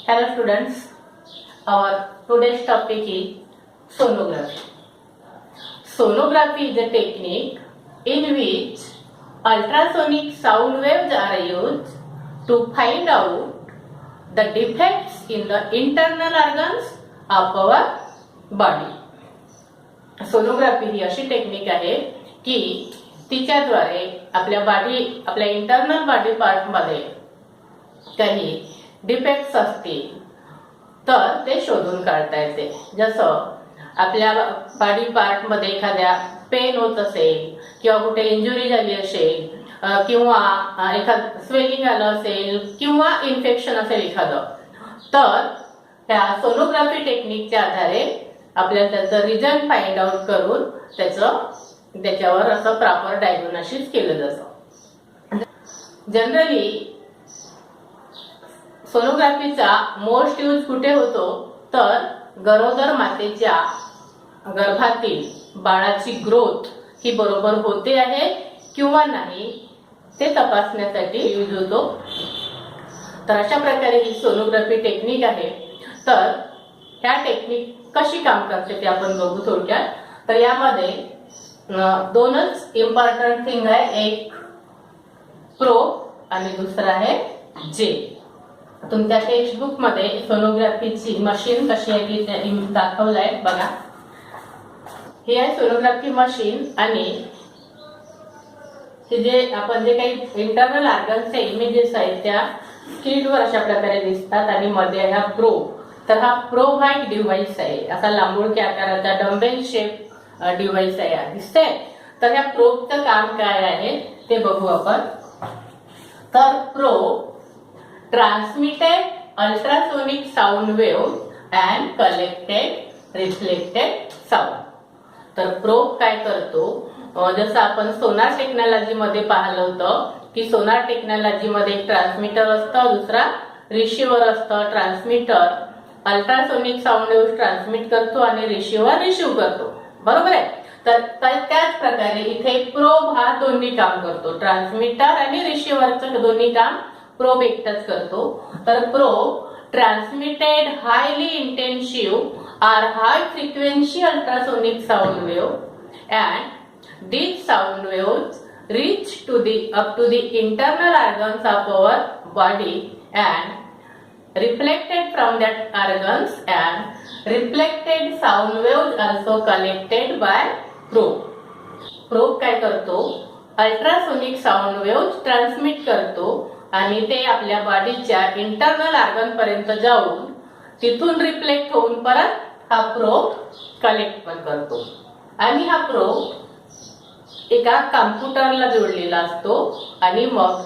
Hello students, our today's topic is sonography. Sonography is a technique in which ultrasonic sound waves are used to find out the defects in the internal organs of our body. Sonography ही अशी technique आहे की तिच्याद्वारे आपल्या internal body part मध्ये काही defects असतील तर ते शोधून काढता येते. जसं आपल्या बॉडी पार्ट मध्ये एखाद्या पेन होत असेल किंवा कुठे इंजुरी झाली असेल किंवा एखाद स्वेलिंग आलं असेल किंवा इन्फेक्शन असेल एखादं, तर त्या सोनोग्राफी टेक्निकच्या आधारे आपल्याला त्याचं रिझन फाइंड आउट करून त्याच्यावर असं प्रॉपर डायग्नोसिस केलं जातं. जनरली सोनोग्राफीचा मोस्ट यूज कुठे होतो तर गरोदर मातेच्या गर्भातील बाळाची ग्रोथ ही बरोबर होते आहे किंवा नाही ते तपासण्यासाठी यूज होतो. तर अशा प्रकारे ही सोनोग्राफी टेक्निक आहे. तर ह्या टेक्निक कशी काम करते ते आपण बघू थोडक्यात. तर यामध्ये दोनच इम्पॉर्टंट थिंग आहे, एक प्रोब आणि दुसरा आहे जेल. तुमच्या टेक्स्टबुक मध्ये सोनोग्राफीची मशीन कशी आहे ती दाखवलंय बघा. हे आहे सोनोग्राफी मशीन आणि हे जे आपण जे काही इंटरनल ऑर्गनचे इमेजेस आहेत त्या स्क्रीनवर अशा प्रकारे दिसतात आणि मध्ये हा प्रोब. तर हा प्रोब हा एक डिव्हाइस आहे, असा लांबुळक्या आकाराचा डंबेल शेप डिव्हाइस आहे, दिसते. तर या प्रोबचं काम काय आहे ते बघू आपण. तर probe transmitted ultrasonic sound waves and collected reflected sound. तर प्रोब काय करतो, जसं आपण सोनार टेक्नॉलॉजी मध्ये पाहिलं होतं की सोनार टेक्नॉलॉजी मध्ये एक ट्रान्समीटर असतं, दुसरा रिसिव्हर असतं. Transmitter ultrasonic sound wave transmit करतो आणि रिसिव्हर रिसीव्ह करतो, बरोबर आहे. तर त्याच प्रकारे इथे प्रोब हा दोन्ही काम करतो, ट्रान्समीटर आणि रिसिव्हरचं दोन्ही काम प्रोब एकटाच करतो. तर probe transmitted highly intensive are high frequency ultrasonic sound wave and these sound waves reach up to the internal organs of our body and reflected from that organs, and reflected sound waves also collected by probe. Probe काय करतो, ultrasonic sound wave transmit करतो आणि ते आपल्या बॉडीच्या internal organ पर्यंत जाऊन तिथून रिफ्लेक्ट होऊन परत हा प्रोब कलेक्ट पण करतो. आणि हा प्रोब एका कॉम्प्युटरला जोडलेला असतो आणि मग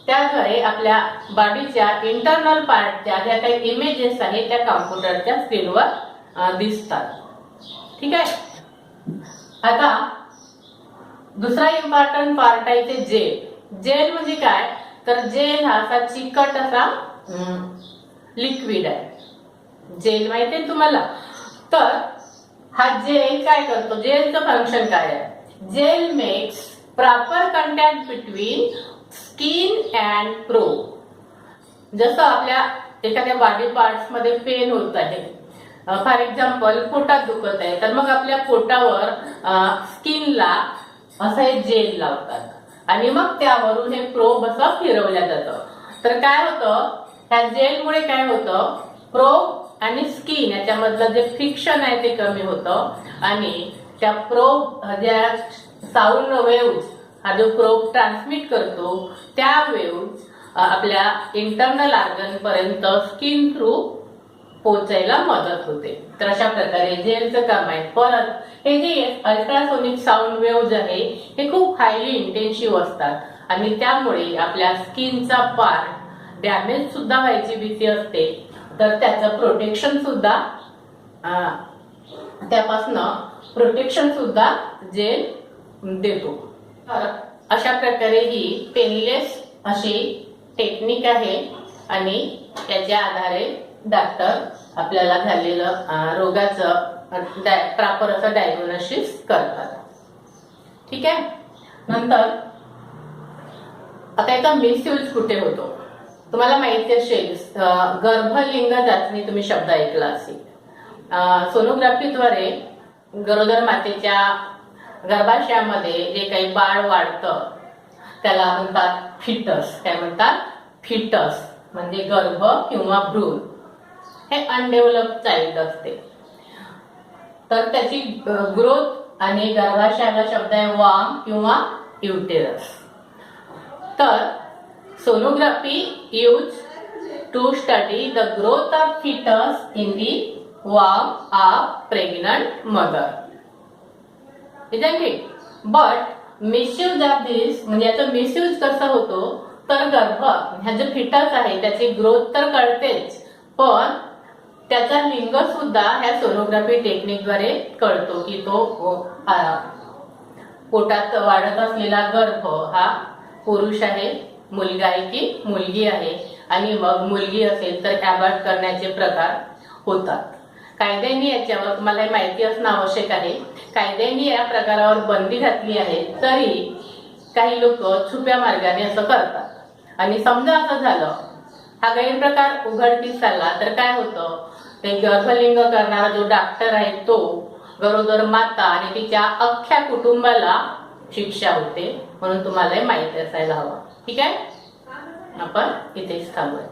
त्याद्वारे आपल्या बॉडीच्या इंटरनल पार्टच्या ज्या काही इमेजेस आहेत त्या कॉम्प्युटरच्या स्क्रीनवर दिसतात. ठीक आहे. आता दुसरा इम्पॉर्टंट पार्ट आहे ते जेल. जेल म्हणजे काय, तर जेल हा असा चिकट असा लिक्विड आहे. जेल माहिती आहे तुम्हाला. तर हा जेल काय करतो, जेलचं फंक्शन काय आहे, gel makes proper contact between skin and probe. जसं आपल्या एखाद्या बॉडी पार्ट्स मध्ये पेन होत आहे, फॉर एक्झाम्पल पोटात दुखत आहे, तर मग आपल्या पोटावर स्किनला असं हे जेल लावतात आणि मग त्यावरून हे प्रोब असं फिरवलं जातं. तर काय होतं, ह्या जेलमुळे काय होतं, प्रोब आणि स्किन याच्यामधलं जे फ्रिक्शन आहे ते कमी होतं आणि त्या प्रोब ज्या साऊंड वेव्ह हा जो प्रोब ट्रान्समिट करतो त्या वेव्ह आपल्या इंटरनल ऑर्गन पर्यंत स्किन थ्रू पोहोचायला मदत होते. तर अशा प्रकारे जेलचं काम आहे. परत हे जे अल्ट्रासोनिक साऊंड वेव्ह आहे हे खूप हायली इंटेन्सिव्ह असतात आणि त्यामुळे आपल्या स्किनचा पार्ट डॅमेज सुद्धा व्हायची भीती असते. तर त्याचं प्रोटेक्शन सुद्धा त्यापासून जेल देतो. तर अशा प्रकारे ही पेनलेस अशी टेक्निक आहे आणि त्याच्या आधारे डॉक्टर आपल्याला झालेलं रोगाचं प्रॉपर असं डायग्नोसिस करतात. ठीक आहे. नंतर आता याचा मिसयूज कुठे होतो, तुम्हाला माहिती असेल गर्भलिंग चाचणी तुम्ही शब्द ऐकला असेल. सोनोग्राफीद्वारे गरोदर मातेच्या गर्भाशयामध्ये जे काही बाळ वाढतं त्याला म्हणतात फिटस. काय म्हणतात? फिटस म्हणजे गर्भ किंवा भ्रूण. हे अनडेव्हलप चाइल्ड असते. तर त्याची ग्रोथ आणि गर्भाशयाला शब्द आहे वाम किंवा युटेरस. तर sonography use to study the growth of fetus in the womb of pregnant mother. But misuse of this म्हणजे याचा मिसयूज कसा होतो तर गर्भ हा जो फिटस आहे त्याची ग्रोथ तर कळतेच पण त्याचा लिंग सुद्धा ह्या सोनोग्राफी टेक्निकद्वारे कळतो की तो पोटात वाढत असलेला गर्भ हा पुरुष आहे, मुलगा आहे की मुलगी आहे. आणि मग मुलगी असेल तर ॲबॉर्ट करण्याचे प्रकार होतात. कायद्याने याच्यावर तुम्हाला माहिती असणं आवश्यक आहे. कायद्याने या प्रकारावर बंदी घातली आहे तरी काही लोक छुप्या मार्गाने असं करतात. आणि समजा असं झालं हा गैरप्रकार उघडकीस आला तर काय होतं ते गर्भलिंग करणारा जो डॉक्टर आहे तो गरोदर माता आणि तिच्या अख्ख्या कुटुंबाला शिक्षा होते. म्हणून तुम्हाला माहिती असायला हवं. ठीक आहे, आपण इथेच थांबूया.